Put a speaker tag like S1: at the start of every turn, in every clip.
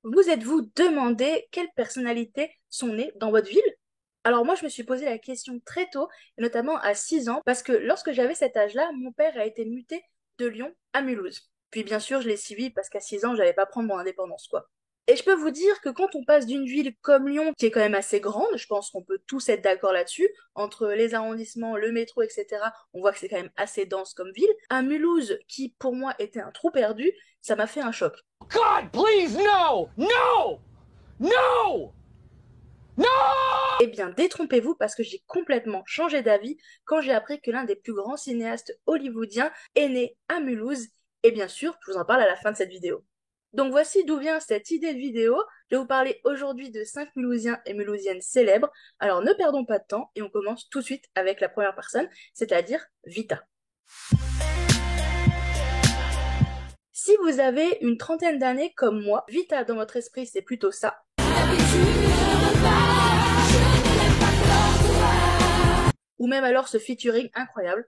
S1: Vous êtes-vous demandé quelles personnalités sont nées dans votre ville? Alors moi, je me suis posé la question très tôt, et notamment à 6 ans, parce que lorsque j'avais cet âge-là, mon père a été muté de Lyon à Mulhouse. Puis bien sûr, je l'ai suivi parce qu'à 6 ans, j'allais pas prendre mon indépendance, quoi. Et je peux vous dire que quand on passe d'une ville comme Lyon, qui est quand même assez grande, je pense qu'on peut tous être d'accord là-dessus, entre les arrondissements, le métro, etc., on voit que c'est quand même assez dense comme ville, à Mulhouse, qui pour moi était un trou perdu, ça m'a fait un choc.
S2: God, please, no! No! No! No!
S1: Eh bien, détrompez-vous parce que j'ai complètement changé d'avis quand j'ai appris que l'un des plus grands cinéastes hollywoodiens est né à Mulhouse. Et bien sûr, je vous en parle à la fin de cette vidéo. Donc voici d'où vient cette idée de vidéo. Je vais vous parler aujourd'hui de 5 Mulhousiens et Mulhousiennes célèbres. Alors ne perdons pas de temps et on commence tout de suite avec la première personne, c'est-à-dire Vita. Si vous avez une trentaine d'années comme moi, Vita dans votre esprit c'est plutôt ça. Ou même alors ce featuring incroyable.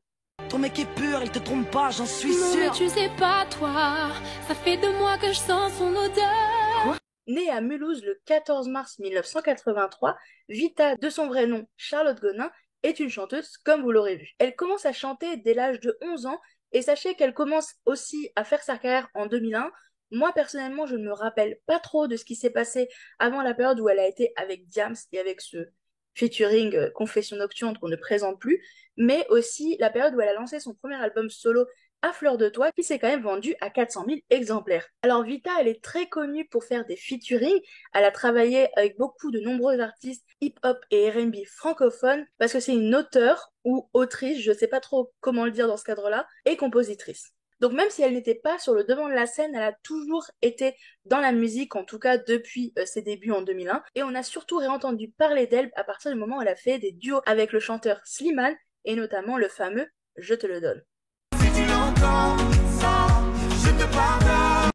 S3: Ton mec est pur, il te trompe pas, j'en suis
S4: Non, mais
S3: sûr.
S4: tu sais pas, toi, ça fait 2 mois que je sens son odeur.
S1: Née à Mulhouse le 14 mars 1983, Vita, de son vrai nom Charlotte Gonin, est une chanteuse comme vous l'aurez vu. Elle commence à chanter dès l'âge de 11 ans et sachez qu'elle commence aussi à faire sa carrière en 2001. Moi personnellement, je ne me rappelle pas trop de ce qui s'est passé avant la période où elle a été avec Diams et avec ce featuring Confession Nocturne qu'on ne présente plus, mais aussi la période où elle a lancé son premier album solo à Fleur de Toit qui s'est quand même vendu à 400 000 exemplaires. Alors Vita, elle est très connue pour faire des featuring. Elle a travaillé avec beaucoup de nombreux artistes hip-hop et R&B francophones parce que c'est une auteure ou autrice, je sais pas trop comment le dire dans ce cadre-là, et compositrice. Donc même si elle n'était pas sur le devant de la scène, elle a toujours été dans la musique, en tout cas depuis ses débuts en 2001. Et on a surtout réentendu parler d'elle à partir du moment où elle a fait des duos avec le chanteur Slimane et notamment le fameux Je te le donne.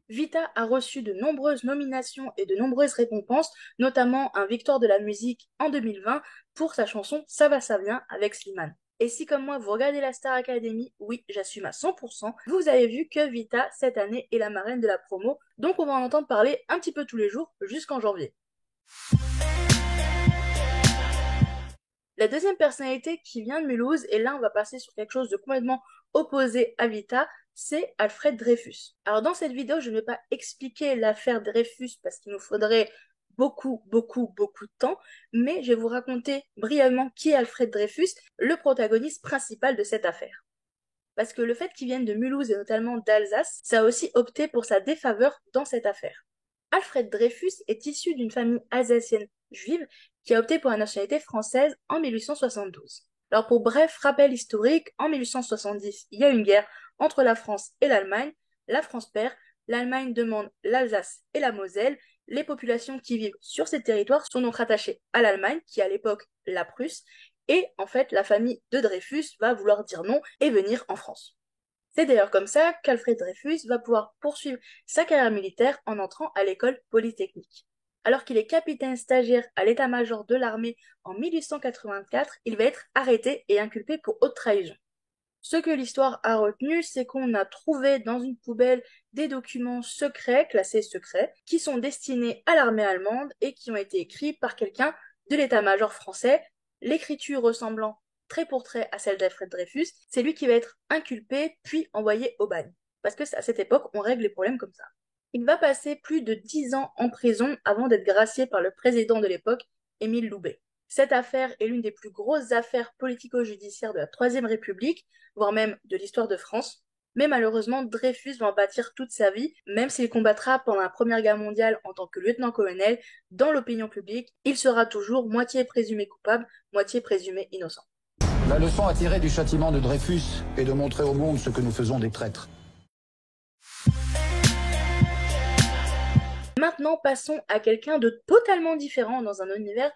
S1: Vita a reçu de nombreuses nominations et de nombreuses récompenses, notamment un Victoire de la musique en 2020 pour sa chanson Ça va ça vient avec Slimane. Et si comme moi vous regardez la Star Academy, oui j'assume à 100%, vous avez vu que Vita cette année est la marraine de la promo, donc on va en entendre parler un petit peu tous les jours jusqu'en janvier. La deuxième personnalité qui vient de Mulhouse, et là on va passer sur quelque chose de complètement opposé à Vita, c'est Alfred Dreyfus. Alors dans cette vidéo, je ne vais pas expliquer l'affaire Dreyfus parce qu'il nous faudrait beaucoup de temps, mais je vais vous raconter brièvement qui est Alfred Dreyfus, le protagoniste principal de cette affaire. Parce que le fait qu'il vienne de Mulhouse et notamment d'Alsace, ça a aussi opté pour sa défaveur dans cette affaire. Alfred Dreyfus est issu d'une famille alsacienne juive qui a opté pour la nationalité française en 1872. Alors pour bref rappel historique, en 1870, il y a une guerre entre la France et l'Allemagne. La France perd, l'Allemagne demande l'Alsace et la Moselle. Les populations qui vivent sur ces territoires sont donc rattachées à l'Allemagne, qui est à l'époque la Prusse, et en fait la famille de Dreyfus va vouloir dire non et venir en France. C'est d'ailleurs comme ça qu'Alfred Dreyfus va pouvoir poursuivre sa carrière militaire en entrant à l'école polytechnique. Alors qu'il est capitaine stagiaire à l'état-major de l'armée en 1884, il va être arrêté et inculpé pour haute trahison. Ce que l'histoire a retenu, c'est qu'on a trouvé dans une poubelle des documents secrets, classés secrets, qui sont destinés à l'armée allemande et qui ont été écrits par quelqu'un de l'état-major français, l'écriture ressemblant trait pour trait à celle d'Alfred Dreyfus. C'est lui qui va être inculpé puis envoyé au bagne. Parce que à cette époque, on règle les problèmes comme ça. Il va passer plus de 10 ans en prison avant d'être gracié par le président de l'époque, Émile Loubet. Cette affaire est l'une des plus grosses affaires politico-judiciaires de la Troisième République, voire même de l'histoire de France. Mais malheureusement, Dreyfus va en pâtir toute sa vie, même s'il combattra pendant la Première Guerre mondiale en tant que lieutenant-colonel, dans l'opinion publique, il sera toujours moitié présumé coupable, moitié présumé innocent.
S5: La leçon à tirer du châtiment de Dreyfus est de montrer au monde ce que nous faisons des traîtres.
S1: Maintenant, passons à quelqu'un de totalement différent dans un univers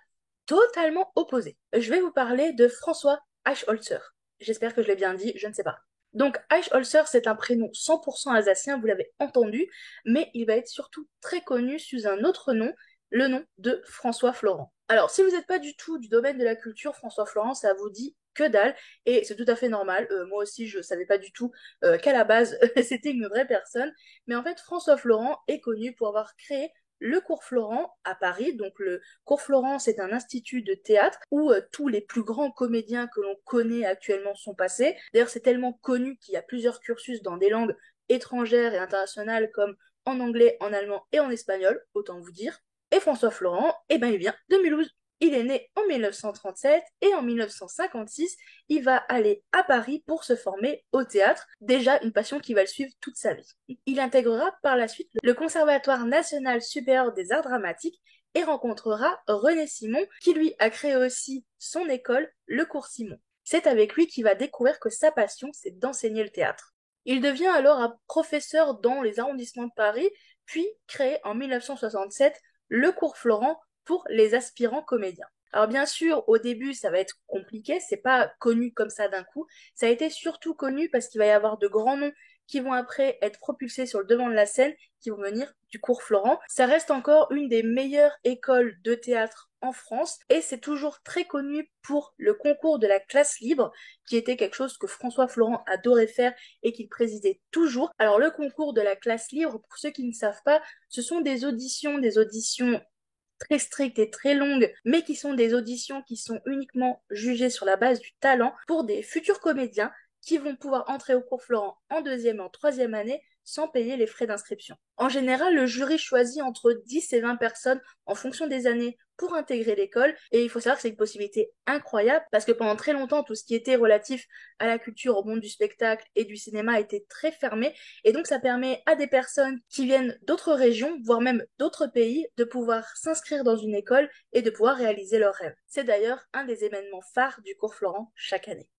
S1: totalement opposé. Je vais vous parler de François Eichholzer. J'espère que je l'ai bien dit, je ne sais pas. Donc Eichholzer, c'est un prénom 100% alsacien, vous l'avez entendu, mais il va être surtout très connu sous un autre nom, le nom de François Florent. Alors, si vous n'êtes pas du tout du domaine de la culture, François Florent, ça vous dit que dalle, et c'est tout à fait normal. Moi aussi, je savais pas du tout qu'à la base, c'était une vraie personne. Mais en fait, François Florent est connu pour avoir créé le Cours Florent à Paris. Donc le Cours Florent, c'est un institut de théâtre où tous les plus grands comédiens que l'on connaît actuellement sont passés. D'ailleurs, c'est tellement connu qu'il y a plusieurs cursus dans des langues étrangères et internationales comme en anglais, en allemand et en espagnol, autant vous dire. Et François Florent, eh ben, il vient de Mulhouse. Il est né en 1937 et en 1956, il va aller à Paris pour se former au théâtre, déjà une passion qui va le suivre toute sa vie. Il intégrera par la suite le Conservatoire national supérieur des arts dramatiques et rencontrera René Simon, qui lui a créé aussi son école, le Cours Simon. C'est avec lui qu'il va découvrir que sa passion, c'est d'enseigner le théâtre. Il devient alors un professeur dans les arrondissements de Paris, puis crée en 1967 le Cours Florent pour les aspirants comédiens. Alors bien sûr, au début, ça va être compliqué, c'est pas connu comme ça d'un coup. Ça a été surtout connu parce qu'il va y avoir de grands noms qui vont après être propulsés sur le devant de la scène, qui vont venir du Cours Florent. Ça reste encore une des meilleures écoles de théâtre en France et c'est toujours très connu pour le concours de la classe libre, qui était quelque chose que François Florent adorait faire et qu'il présidait toujours. Alors le concours de la classe libre, pour ceux qui ne savent pas, ce sont des auditions très strictes et très longues, mais qui sont des auditions qui sont uniquement jugées sur la base du talent pour des futurs comédiens qui vont pouvoir entrer au Cours Florent en deuxième et en troisième année sans payer les frais d'inscription. En général, le jury choisit entre 10 et 20 personnes en fonction des années pour intégrer l'école, et il faut savoir que c'est une possibilité incroyable parce que pendant très longtemps, tout ce qui était relatif à la culture, au monde du spectacle et du cinéma était très fermé, et donc ça permet à des personnes qui viennent d'autres régions, voire même d'autres pays, de pouvoir s'inscrire dans une école et de pouvoir réaliser leurs rêves. C'est d'ailleurs un des événements phares du Cours Florent chaque année.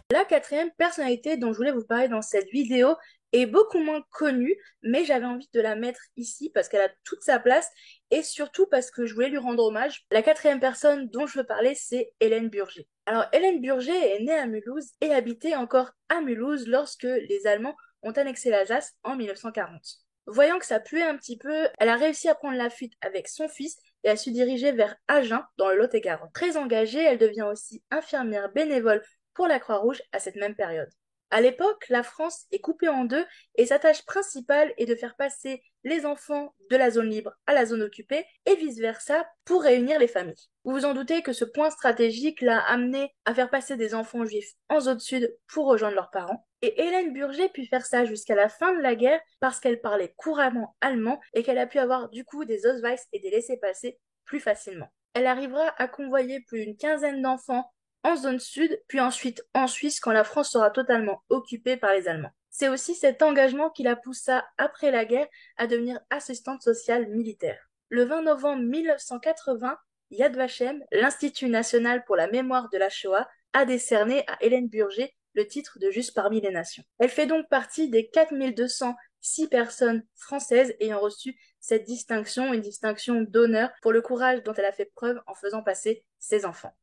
S1: La quatrième personnalité dont je voulais vous parler dans cette vidéo est beaucoup moins connue, mais j'avais envie de la mettre ici parce qu'elle a toute sa place et surtout parce que je voulais lui rendre hommage. La quatrième personne dont je veux parler, c'est Hélène Burger. Alors Hélène Burger est née à Mulhouse et habitait encore à Mulhouse lorsque les Allemands ont annexé l'Alsace en 1940. Voyant que ça puait un petit peu, elle a réussi à prendre la fuite avec son fils et a su diriger vers Agen dans le Lot-et-Garonne. Très engagée, elle devient aussi infirmière bénévole pour la Croix-Rouge à cette même période. À l'époque, la France est coupée en deux et sa tâche principale est de faire passer les enfants de la zone libre à la zone occupée et vice-versa pour réunir les familles. Vous vous en doutez que ce point stratégique l'a amené à faire passer des enfants juifs en zone sud pour rejoindre leurs parents. Et Hélène Burger put faire ça jusqu'à la fin de la guerre parce qu'elle parlait couramment allemand et qu'elle a pu avoir du coup des Ausweis et des laissez-passer plus facilement. Elle arrivera à convoyer plus d'une quinzaine d'enfants en zone sud, puis ensuite en Suisse quand la France sera totalement occupée par les Allemands. C'est aussi cet engagement qui la poussa, après la guerre, à devenir assistante sociale militaire. Le 20 novembre 1980, Yad Vashem, l'Institut national pour la mémoire de la Shoah, a décerné à Hélène Burger le titre de Juste parmi les nations. Elle fait donc partie des 4206 personnes françaises ayant reçu cette distinction, une distinction d'honneur pour le courage dont elle a fait preuve en faisant passer ses enfants.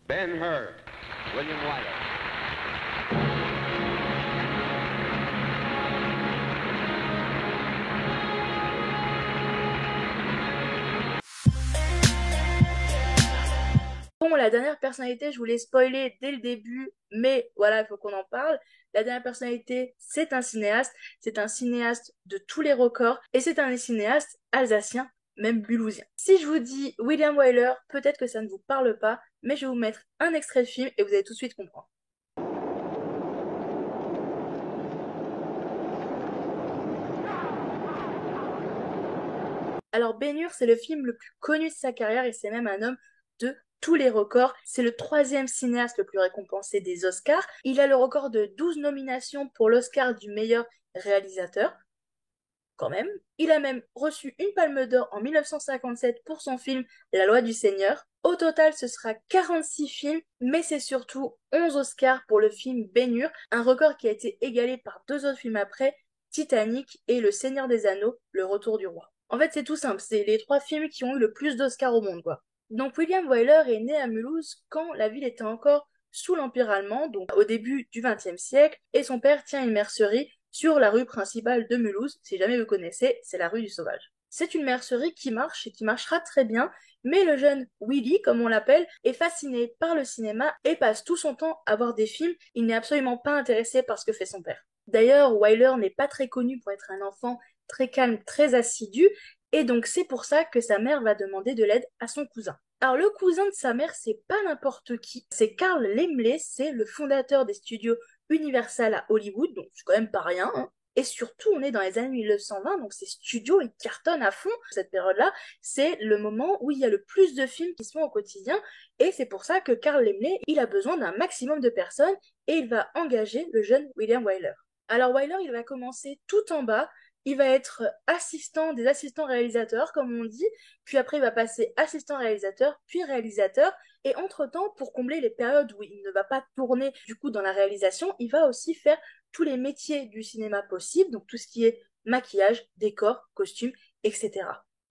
S6: Ben-Hur, William Wyler.
S1: Bon, la dernière personnalité, je voulais spoiler dès le début, mais voilà, il faut qu'on en parle. La dernière personnalité, c'est un cinéaste de tous les records, et c'est un cinéaste alsacien, même mulhousien. Si je vous dis William Wyler, peut-être que ça ne vous parle pas, mais je vais vous mettre un extrait de film et vous allez tout de suite comprendre. Alors Ben-Hur, c'est le film le plus connu de sa carrière et c'est même un homme de tous les records. C'est le 3e cinéaste le plus récompensé des Oscars. Il a le record de 12 nominations pour l'Oscar du meilleur réalisateur. Quand même. Il a même reçu une Palme d'Or en 1957 pour son film La Loi du Seigneur. Au total, ce sera 46 films, mais c'est surtout 11 Oscars pour le film Ben-Hur, un record qui a été égalé par 2 autres films après, Titanic et Le Seigneur des Anneaux, Le Retour du Roi. En fait, c'est tout simple, c'est les 3 films qui ont eu le plus d'Oscars au monde, quoi. Donc William Wyler est né à Mulhouse quand la ville était encore sous l'Empire allemand, donc au début du XXe siècle, et son père tient une mercerie sur la rue principale de Mulhouse. Si jamais vous connaissez, c'est la rue du Sauvage. C'est une mercerie qui marche et qui marchera très bien, mais le jeune Willy, comme on l'appelle, est fasciné par le cinéma et passe tout son temps à voir des films. Il n'est absolument pas intéressé par ce que fait son père. D'ailleurs, Wyler n'est pas très connu pour être un enfant très calme, très assidu, et donc c'est pour ça que sa mère va demander de l'aide à son cousin. Alors le cousin de sa mère, c'est pas n'importe qui, c'est Carl Laemmle, c'est le fondateur des studios Universal à Hollywood, donc c'est quand même pas rien, hein. Et surtout, on est dans les années 1920, donc ces studios, ils cartonnent à fond. Cette période-là, c'est le moment où il y a le plus de films qui se font au quotidien, et c'est pour ça que Carl Laemmle, il a besoin d'un maximum de personnes, et il va engager le jeune William Wyler. Alors Wyler, il va commencer tout en bas, il va être assistant des assistants réalisateurs, comme on dit, puis après il va passer assistant réalisateur, puis réalisateur, et entre-temps, pour combler les périodes où il ne va pas tourner du coup dans la réalisation, il va aussi faire tous les métiers du cinéma possibles, donc tout ce qui est maquillage, décor, costume, etc.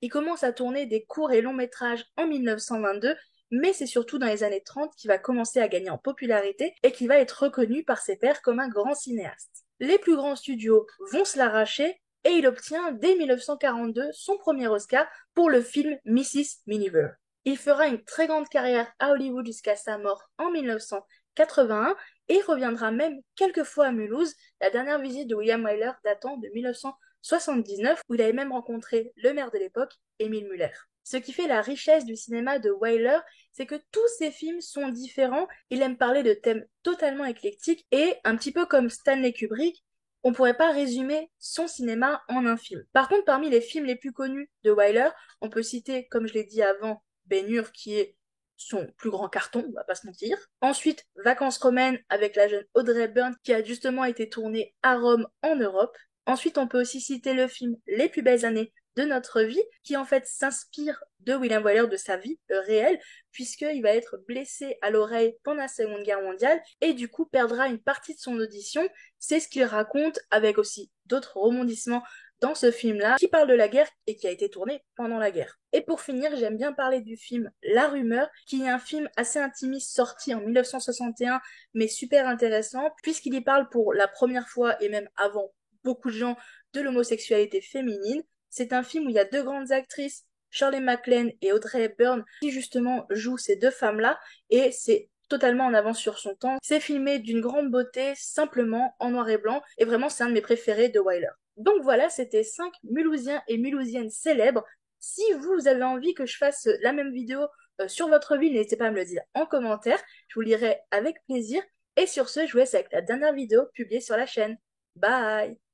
S1: Il commence à tourner des courts et longs métrages en 1922, mais c'est surtout dans les années 30 qu'il va commencer à gagner en popularité et qu'il va être reconnu par ses pairs comme un grand cinéaste. Les plus grands studios vont se l'arracher et il obtient dès 1942 son premier Oscar pour le film Mrs. Miniver. Il fera une très grande carrière à Hollywood jusqu'à sa mort en 1981 et il reviendra même quelques fois à Mulhouse, la dernière visite de William Wyler datant de 1979 où il avait même rencontré le maire de l'époque, Emile Muller. Ce qui fait la richesse du cinéma de Wyler, c'est que tous ses films sont différents, il aime parler de thèmes totalement éclectiques et un petit peu comme Stanley Kubrick, on pourrait pas résumer son cinéma en un film. Par contre, parmi les films les plus connus de Wyler, on peut citer, comme je l'ai dit avant, Ben-Hur qui est son plus grand carton, on va pas se mentir. Ensuite, Vacances romaines avec la jeune Audrey Hepburn qui a justement été tournée à Rome en Europe. Ensuite, on peut aussi citer le film Les plus belles années de notre vie, qui en fait s'inspire de William Wyler, de sa vie réelle, puisqu'il va être blessé à l'oreille pendant la Seconde Guerre mondiale et du coup perdra une partie de son audition. C'est ce qu'il raconte avec aussi d'autres rebondissements dans ce film-là, qui parle de la guerre et qui a été tourné pendant la guerre. Et pour finir, j'aime bien parler du film La Rumeur, qui est un film assez intimiste sorti en 1961, mais super intéressant, puisqu'il y parle pour la première fois, et même avant beaucoup de gens, de l'homosexualité féminine. C'est un film où il y a deux grandes actrices, Shirley MacLaine et Audrey Hepburn, qui justement jouent ces deux femmes-là, et c'est totalement en avance sur son temps. C'est filmé d'une grande beauté, simplement, en noir et blanc, et vraiment c'est un de mes préférés de Wyler. Donc voilà, c'était 5 Mulhousiens et Mulhousiennes célèbres. Si vous avez envie que je fasse la même vidéo sur votre ville, n'hésitez pas à me le dire en commentaire, je vous lirai avec plaisir. Et sur ce, je vous laisse avec la dernière vidéo publiée sur la chaîne. Bye!